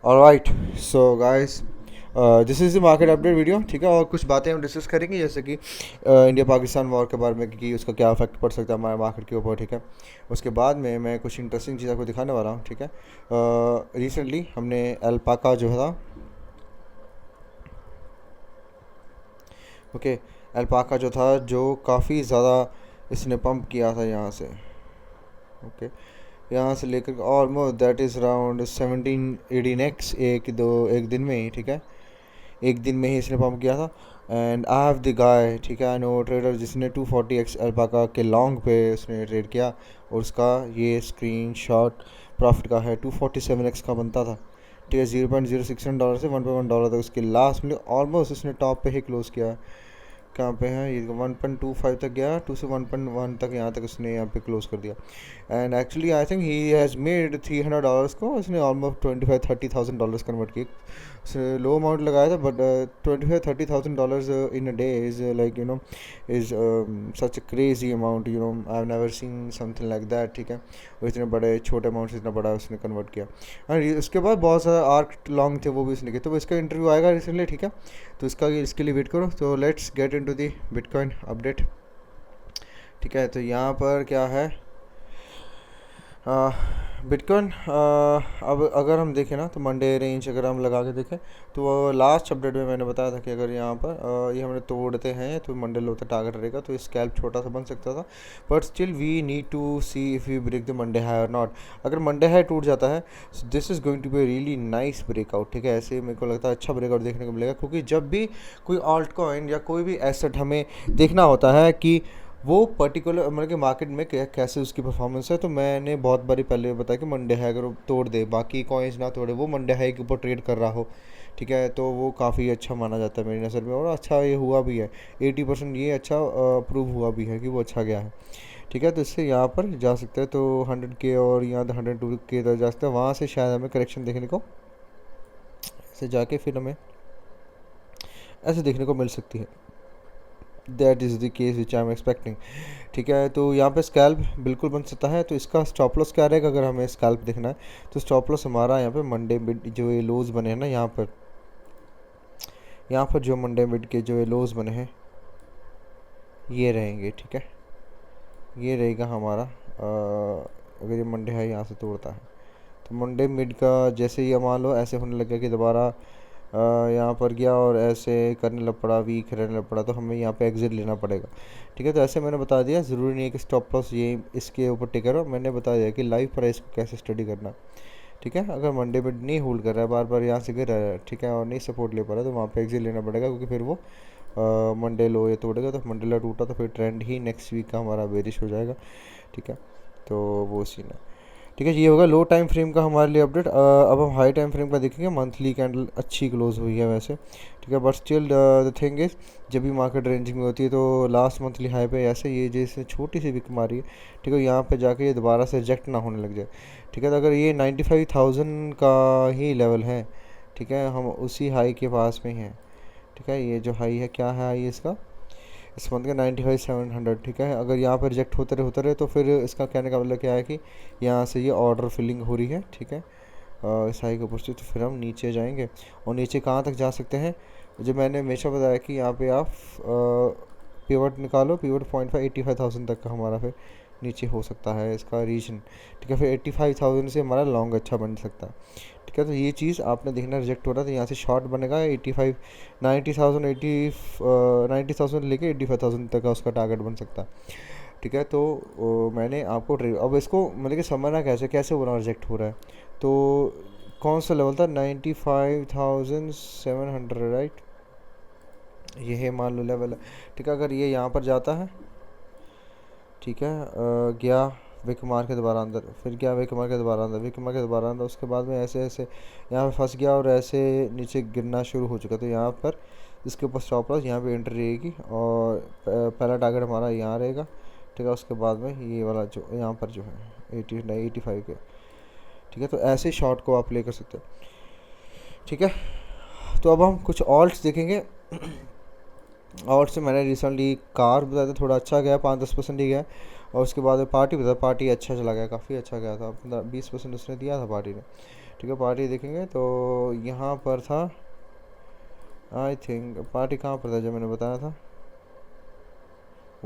Alright, so guys, this is the market update video, ठीक है। और कुछ बातें हम डिस्कस करेंगे, जैसे कि इंडिया पाकिस्तान वॉर के बारे में कि उसका क्या इफेक्ट पड़ सकता है हमारे मार्केट के ऊपर, ठीक है। उसके बाद में मैं कुछ इंटरेस्टिंग चीज़ आपको दिखाने वाला हूँ, ठीक है। रिसेंटली हमने अल्पाका जो था, ओके, अल्पाका जो था, जो काफ़ी ज़्यादा इसने पंप किया था यहाँ से, ओके, यहाँ से लेकर almost that is around 17-18x एक दिन में ही, ठीक है। एक दिन में ही इसने पंप किया था। And I have the guy, ठीक है, आई नो ट्रेडर, जिसने 240x अल्पाका के लॉन्ग पे उसने ट्रेड किया, और उसका ये स्क्रीन शॉट प्रॉफिट का है। 247x का बनता था, ठीक है। $0.06 से $1.1 तक उसकी लास्ट में ऑलमोस्ट उसने टॉप पे ही क्लोज किया है। कहाँ पे है ये, 1.25 तक गया, 2 से 1.1 तक, यहाँ तक उसने यहाँ पे क्लोज कर दिया। And actually I think he has made $300 को उसने ऑलमोस्ट $25,000-30,000 कन्वर्ट किए। उसने लो अमाउंट लगाया था, but $25,000-30,000 in a day is like is such a crazy amount, I have never seen something like that, ठीक है। और इतने बड़े छोटे अमाउंट से इतना बड़ा उसने कन्वर्ट किया। एंड उसके बाद बहुत सारे आर्क लॉन्ग थे, वो भी उसने किए। तो इसका इंटरव्यू आएगा रिसेंटली, ठीक है। तो इसके लिए वेट करो। तो let's get into the bitcoin update, ठीक है। तो यहाँ पर क्या है, बिटकॉइन, अब अगर हम देखें ना, तो मंडे रेंज अगर हम लगा के देखें, तो वो लास्ट अपडेट में मैंने बताया था कि अगर यहाँ पर ये हमने तोड़ते हैं तो मंडे लो तक टारगेट रहेगा, तो स्कैल्प छोटा सा बन सकता था। But still we need to see if we break the Monday high और नॉट। अगर मंडे हाई टूट जाता है, this is going to be really nice breakout, ठीक है। ऐसे मेरे को लगता है अच्छा ब्रेकआउट देखने को मिलेगा, क्योंकि जब भी कोई ऑल्ट कॉइन या कोई भी एसेट हमें देखना होता है कि वो पर्टिकुलर मतलब कि मार्केट में कैसे उसकी परफॉर्मेंस है, तो मैंने बहुत बारी पहले बताया कि मंडे हाई अगर वो तोड़ दे, बाकी कॉइन्स ना तोड़े, वो मंडे हाई के ऊपर ट्रेड कर रहा हो, ठीक है, तो वो काफ़ी अच्छा माना जाता है मेरी नज़र में। और अच्छा ये हुआ भी है, 80% ये अच्छा प्रूव हुआ भी है कि वो अच्छा गया है, ठीक है। तो इससे यहाँ पर जा सकते हैं, तो 100K और यहाँ 102K तक जा सकते हैं। वहाँ से शायद हमें करेक्शन देखने को, ऐसे जाके फिर हमें ऐसे देखने को मिल सकती है। That is the case which I am expecting, ठीक है। तो यहाँ पे स्कैल्प बिल्कुल बन सकता है। तो इसका स्टॉप लॉस क्या रहेगा, अगर हमें स्कैल्प देखना है, तो स्टॉप लॉस हमारा यहाँ पे मंडे मिड जो ये लोज बने हैं ना, यहाँ पर जो मंडे मिड के जो ये लोज बने हैं, ये रहेंगे, ठीक है। ये रहेगा हमारा, अगर ये मंडे है यहाँ से तोड़ता है, तो मंडे मिड का जैसे ये मान लो ऐसे होने लगा कि दोबारा यहाँ पर गया और ऐसे करने लग पड़ा, वीक रहने लग पड़ा, तो हमें यहाँ पे एग्जिट लेना पड़ेगा, ठीक है। तो ऐसे मैंने बता दिया, ज़रूरी नहीं है कि स्टॉप लॉस ये इसके ऊपर टिकर हो। मैंने बता दिया कि लाइव प्राइस को कैसे स्टडी करना, ठीक है। अगर मंडे में नहीं होल्ड कर रहा है, बार बार यहाँ से गिर रहा है, ठीक है, और नहीं सपोर्ट ले पा रहा है, तो वहाँ पे एग्जिट लेना पड़ेगा, क्योंकि फिर वो मंडे लो ये तोड़ेगा। तो मंडे लो टूटा तो फिर ट्रेंड ही नेक्स्ट वीक का हमारा बेरिश हो जाएगा, ठीक है। तो वो सीन है, ठीक है। ये होगा लो टाइम फ्रेम का हमारे लिए अपडेट। अब हम हाई टाइम फ्रेम का देखेंगे। मंथली कैंडल अच्छी क्लोज हुई है वैसे, ठीक है, but still the thing is, जब भी मार्केट रेंजिंग में होती है, तो लास्ट मंथली हाई पे ऐसे ये जैसे छोटी सी विक मारी है, ठीक है, यहाँ पे जाके ये दोबारा से रिजेक्ट ना होने लग जाए, ठीक है। तो अगर ये 95,000 का ही लेवल है, ठीक है, हम उसी हाई के पास में हैं, ठीक है। ये जो हाई है, क्या है हाई इसका, इस मंथ का 95,700, ठीक है। अगर यहाँ पर रिजेक्ट होते रहे, तो फिर इसका कहने का मतलब क्या है कि यहाँ से ये ऑर्डर फिलिंग हो रही है, ठीक है। इस हाई के ऊपर से तो फिर हम नीचे जाएंगे, और नीचे कहाँ तक जा सकते हैं, जो मैंने हमेशा बताया कि यहाँ पे आप पिवट निकालो, पिवट 85,000 तक का हमारा फिर नीचे हो सकता है इसका रीजन, ठीक है। फिर 85,000 से हमारा लॉन्ग अच्छा बन सकता है, ठीक है। तो ये चीज़ आपने देखना, रिजेक्ट हो रहा है तो यहाँ से शॉर्ट बनेगा 85, 90,000, 90,000 लेके 85,000 तक का उसका टारगेट बन सकता है, ठीक है। तो मैंने आपको अब इसको मतलब कि समझना कैसे कैसे हो रहा है, रिजेक्ट हो रहा है, तो कौन सा लेवल था, 95,700, राइट, ये है मान लो लेवल है, ठीक है। अगर ये यहाँ पर जाता है, ठीक है, गया विक मार के दोबारा अंदर, फिर गया विक मार के दोबारा अंदर, विक मार के दोबारा अंदर, उसके बाद में ऐसे ऐसे यहाँ पे फंस गया और ऐसे नीचे गिरना शुरू हो चुका। तो यहाँ पर इसके ऊपर स्टॉप लॉस, यहाँ पे एंट्री रहेगी, और पहला टारगेट हमारा यहाँ रहेगा, ठीक है। उसके बाद में ये वाला जो यहाँ पर जो है 85 के, ठीक है। तो ऐसे शॉर्ट को आप प्ले कर सकते हो, ठीक है। तो अब हम कुछ ऑल्ट्स देखेंगे। और से मैंने रिसेंटली कार बताया था, थोड़ा अच्छा गया, 5-10% ही गया। और उसके बाद पार्टी बताया, पार्टी अच्छा चला गया, काफ़ी अच्छा गया था, 20% उसने दिया था पार्टी ने। ठीक है, पार्टी देखेंगे तो यहाँ पर था, आई थिंक पार्टी कहाँ पर था जब मैंने बताया था,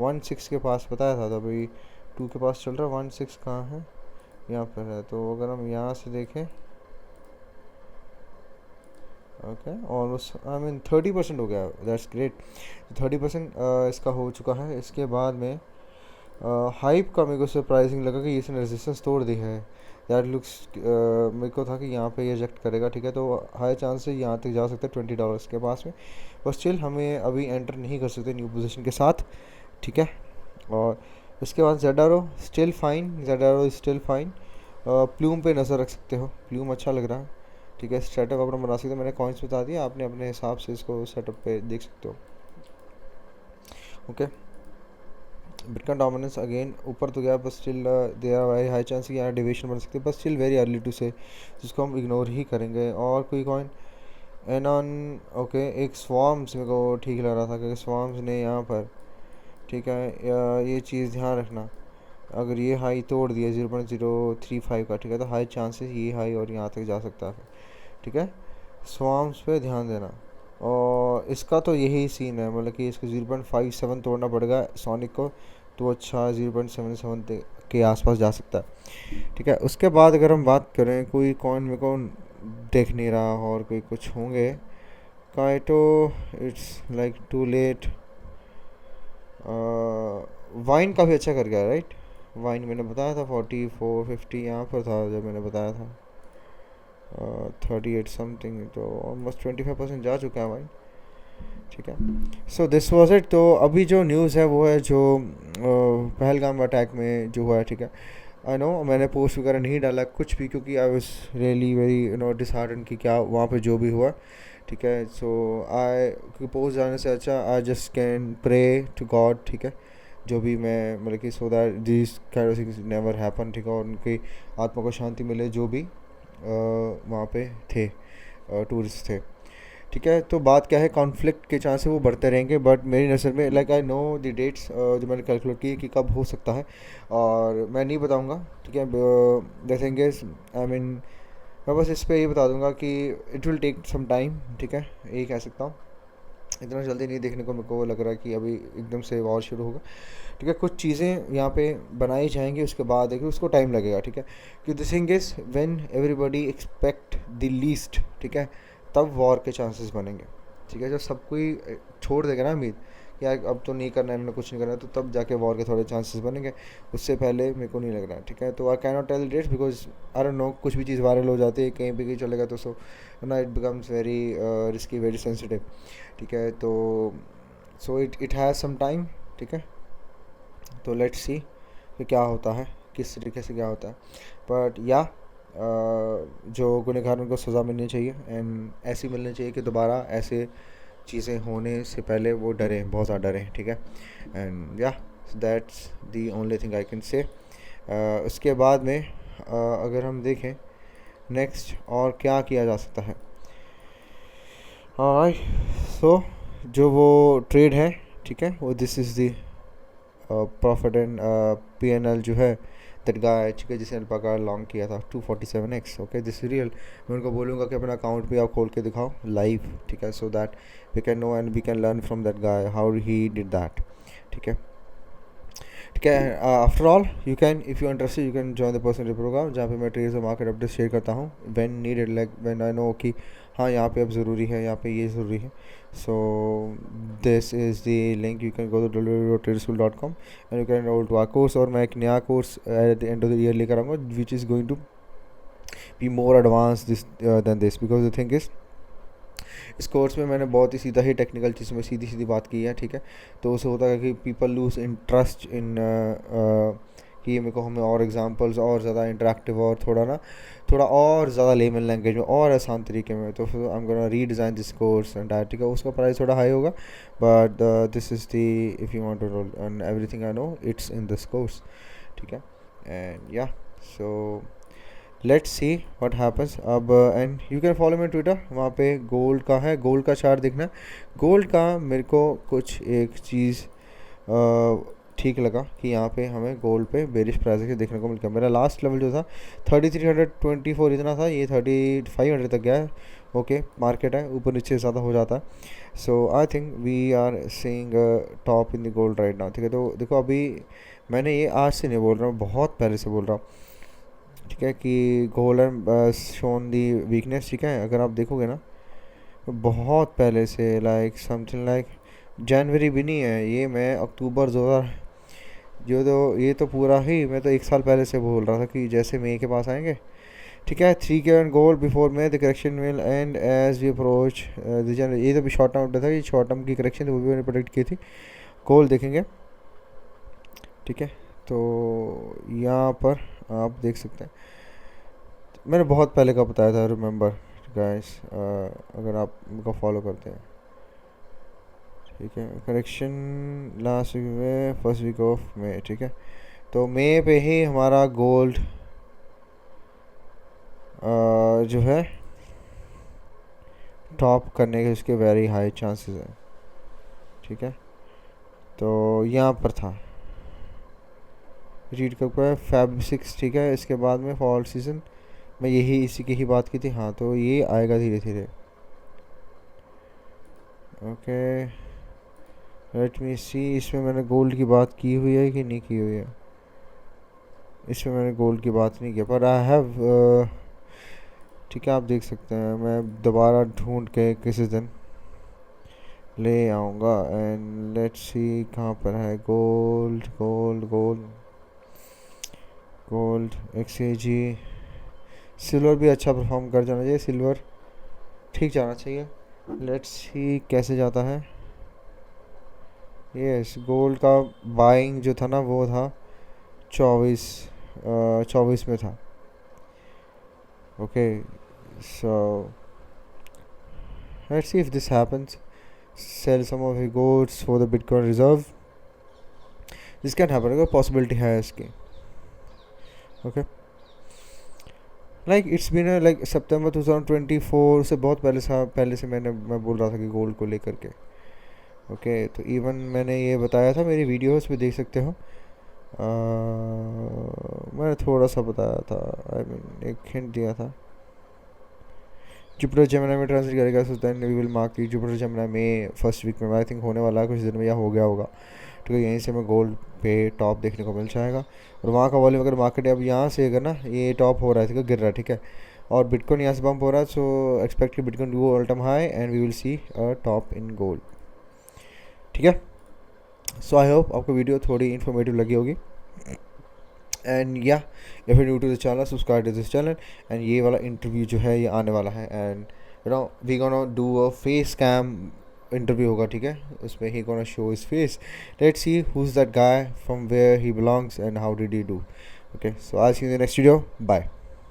1-6 के पास बताया था, तो अभी 2 के पास चल रहा है, 1-6 कहाँ है, यहाँ पर है। तो अगर हम यहाँ से देखें, ओके, ऑलमोस्ट आई मीन 30% हो गया, दैट्स ग्रेट। 30% इसका हो चुका है। इसके बाद में हाइप का मेरे को सरप्राइजिंग लगा कि इसने रेजिस्टेंस तोड़ दी है। दैट लुक्स, मेरे को था कि यहाँ पे ये रिजेक्ट करेगा, ठीक है, तो हाई चांस है यहाँ तक जा सकता है $20 के पास में। बस स्टिल हमें अभी एंटर नहीं कर सकते न्यू पोजीशन के साथ, ठीक है। और इसके बाद जेडारो स्टिल फाइन, जेडारो स्टिल फाइन। प्लूम पे नज़र रख सकते हो, प्लूम अच्छा लग रहा है, ठीक है। सेटअप अपना बना सकते हो, मैंने कॉइन्स बता दिया, आपने अपने हिसाब से इसको सेटअप पे देख सकते हो, ओके। बिटकॉइन डोमिनेंस अगेन ऊपर तो गया, but still there are very high chance कि यहाँ डिविएशन बन सकती है, but still very early to say, जिसको हम इग्नोर ही करेंगे। और कोई कॉइन एनॉन, ओके, एक स्वार्म्स मेरे को ठीक लग रहा था, क्योंकि स्वार्म्स ने यहाँ पर, ठीक है, ये चीज़ ध्यान रखना, अगर ये हाई तोड़ दिया 0.035 का, ठीक है, तो हाई चांसेस ये हाई और यहाँ तक जा सकता है, ठीक है। स्वार्म्स पे ध्यान देना। और इसका तो यही सीन है, मतलब कि इसको 0.57 तोड़ना पड़ेगा सोनिक को, तो अच्छा 0.77 के आसपास जा सकता है, ठीक है। उसके बाद अगर हम बात करें, कोई कॉइन मेरे को देख नहीं रहा और कोई कुछ होंगे, Kaito it's like too late. वाइन काफ़ी अच्छा कर गया, राइट। वाइन मैंने बताया था 44-50 यहाँ पर था जब मैंने बताया था, 38 समथिंग, तो ऑलमोस्ट 25% जा चुका है वाइन, ठीक है। So this was it. तो अभी जो न्यूज़ है वो है जो पहलगाम अटैक में जो हुआ है, ठीक है। आई नो मैंने पोस्ट वगैरह नहीं डाला कुछ भी, क्योंकि I was really very dishearten कि क्या वहाँ पे जो भी हुआ, ठीक है। सो आई पोस्ट डालने से अच्छा I just can pray to God, ठीक है, जो भी मैं मतलब कि so that this kind of things never happen, ठीक है, और उनकी आत्मा को शांति मिले जो भी वहाँ पे थे, टूरिस्ट थे, ठीक है। तो बात क्या है, कॉन्फ्लिक्ट के चांस वो बढ़ते रहेंगे, बट मेरी नज़र में like I know the dates जो मैंने कैलकुलेट की कि कब हो सकता है, और मैं नहीं बताऊंगा, ठीक है। The thing is, I mean मैं बस इस पे ये बता दूंगा कि it will take some time, ठीक है, यही कह सकता हूँ। इतना जल्दी नहीं देखने को मेरे को लग रहा है कि अभी एकदम से वॉर शुरू होगा, ठीक है। कुछ चीज़ें यहाँ पे बनाई जाएंगी, उसके बाद देखिए उसको टाइम लगेगा, ठीक है। कि the thing is when everybody expect the least, ठीक है, तब वॉर के चांसेस बनेंगे, ठीक है। जब सब कोई छोड़ देगा ना उम्मीद कि यार अब तो नहीं करना है, मैंने कुछ नहीं करना है, तो तब जाके वॉर के थोड़े चांसेस बनेंगे, उससे पहले मेरे को नहीं लग रहा है, ठीक है। तो I can not tell dates because I don't know, कुछ भी चीज़ वायरल हो जाती है कहीं पे कहीं चलेगा, तो सो ना it becomes very risky, very sensitive, ठीक है। तो so it has some time, ठीक है। तो लेट्स सी कि क्या होता है, किस तरीके से क्या होता है, बट या जो गुनहगार उनको सज़ा मिलनी चाहिए, एंड ऐसी मिलनी चाहिए कि दोबारा ऐसे चीज़ें होने से पहले वो डरें, बहुत ज़्यादा डरें, ठीक है। एंड या that's the only thing I can say. उसके बाद में अगर हम देखें नेक्स्ट और क्या किया जा सकता है, ऑलराइट। सो जो वो ट्रेड है, ठीक है, वो this is the profit and PNL जो है दैट गाय, ठीक है, जिसने अल्पाका लॉन्ग किया था 247x, okay, this is real. मैं उनको बोलूँगा कि अपना अकाउंट भी आप खोल के दिखाओ लाइव, ठीक है, so that we can know and we can learn from that guy how he did that, ठीक है, ठीक है। After all you can, if you interested you can join the personal program, जहाँ पे मैं ट्रेड्स और मार्केट अपडेट शेयर करता हूँ when needed, like when I know कि हाँ यहाँ पे अब ज़रूरी है, यहाँ पे ये ज़रूरी है। So this is the link, you can go to www.tradeschool.com and you can enroll to our course. और मैं एक नया course at the end of the year लेकर आऊँगा which is going to be more advance this than this, because the thing is इस course में मैंने बहुत ही सीधा ही टेक्निकल चीज़ में सीधी सीधी बात की है, ठीक है। तो उससे होता है कि पीपल लूज इंटरेस्ट इन कि मेरे को हमें और एग्जांपल्स और ज़्यादा इंटरेक्टिव और थोड़ा और ज़्यादा लेमन लैंग्वेज में और आसान तरीके में, तो फिर I am gonna redesign this course and ठीक है। उसका प्राइस थोड़ा हाई होगा, but this is the, if you want to roll and everything I know it's in this course, ठीक है। And yeah so let's see what happens अब। And you can follow me Twitter, वहाँ पे gold का है, gold का chart देखना। Gold का मेरे को कुछ एक चीज़ ठीक लगा कि यहाँ पे हमें गोल्ड पे बेरिश प्राइस देखने को मिलता है। मेरा लास्ट लेवल जो था 3324 इतना था, ये 3500 तक गया है। ओके मार्केट है, ऊपर नीचे ज़्यादा हो जाता है। So I think we are seeing top in the gold right now, ठीक है। तो देखो अभी मैंने ये आज से नहीं बोल रहा हूँ, बहुत पहले से बोल रहा हूँ, ठीक है, कि gold and shown the weakness, ठीक है। अगर आप देखोगे ना बहुत पहले से, लाइक समथिंग लाइक जनवरी भी नहीं है ये, मैं अक्टूबर 2000 जो तो ये तो पूरा ही, मैं तो 1 साल पहले से बोल रहा था कि जैसे मई के पास आएंगे, ठीक है। 3K एंड गोल्ड बिफोर में the correction will end as we approach the January, ये तो भी शॉर्ट टर्म था, ये शॉर्ट टर्म की करेक्शन थी, वो भी मैंने प्रोडिक्ट की थी। गोल्ड देखेंगे, ठीक है। तो यहाँ पर आप देख सकते हैं, मैंने बहुत पहले का बताया था, रिमेंबर गाइस, अगर आप उनको फॉलो करते हैं, ठीक है। करेक्शन लास्ट वीक में, फर्स्ट वीक ऑफ मई, ठीक है। तो मई पे ही हमारा गोल्ड जो है टॉप करने के उसके वेरी हाई चांसेस हैं, ठीक है। तो यहाँ पर था रीड कब का है, Feb 6, ठीक है। इसके बाद में फॉल सीज़न में यही इसी की ही बात की थी, हाँ। तो ये आएगा धीरे धीरे, ओके। लेट मी सी, इसमें मैंने गोल्ड की बात की हुई है कि नहीं की हुई है, इसमें मैंने गोल्ड की बात नहीं की, पर आई हैव, ठीक है। आप देख सकते हैं, मैं दोबारा ढूंढ के किसी दिन ले आऊँगा। एंड लेट्स सी कहाँ पर है gold, gold gold gold XAG। Silver भी अच्छा परफॉर्म कर जाना चाहिए, सिल्वर ठीक जाना चाहिए। लेट्स सी कैसे जाता है। यस गोल्ड का बाइंग जो था ना वो था 24 में था, okay. So let's see if this happens, sell some of golds for the bitcoin reserve, this can happen, अगर पॉसिबिलिटी है इसकी, okay. Like it's been like सितंबर 2024 से बहुत पहले से मैं बोल रहा था कि गोल्ड को लेकर के, ओके। तो इवन मैंने ये बताया था, मेरी वीडियोस पे देख सकते हो, मैंने थोड़ा सा बताया था, आई मीन एक हिंट दिया था। जुपिटर जेमिनी में ट्रांजिट करेगा, so then we will mark की जुपिटर जेमिनी में फर्स्ट वीक में, आई थिंक होने वाला है कुछ दिन में या हो गया होगा, ठीक है। यहीं से मैं गोल्ड पे टॉप देखने को मिल जाएगा। और वहाँ का वॉल्यूम अगर मार्केट अब यहाँ से अगर ना ये टॉप हो रहा है, ठीक है, गिर रहा है, ठीक है, और बिटकॉइन यहाँ से बम्प हो रहा है, सो एक्सपेक्ट कि bitcoin do all time high and we will see a top in gold, ठीक है। सो आई होप आपको वीडियो थोड़ी इन्फॉर्मेटिव लगी होगी। एंड या if you new to the channel, subscribe to this channel. And ये वाला इंटरव्यू जो है ये आने वाला है, and you know we gonna do a face cam interview होगा, ठीक है। उसमें ही gonna show his face, let's see who is that guy, from where he belongs and how did he do, okay. So I see you in the next video, bye.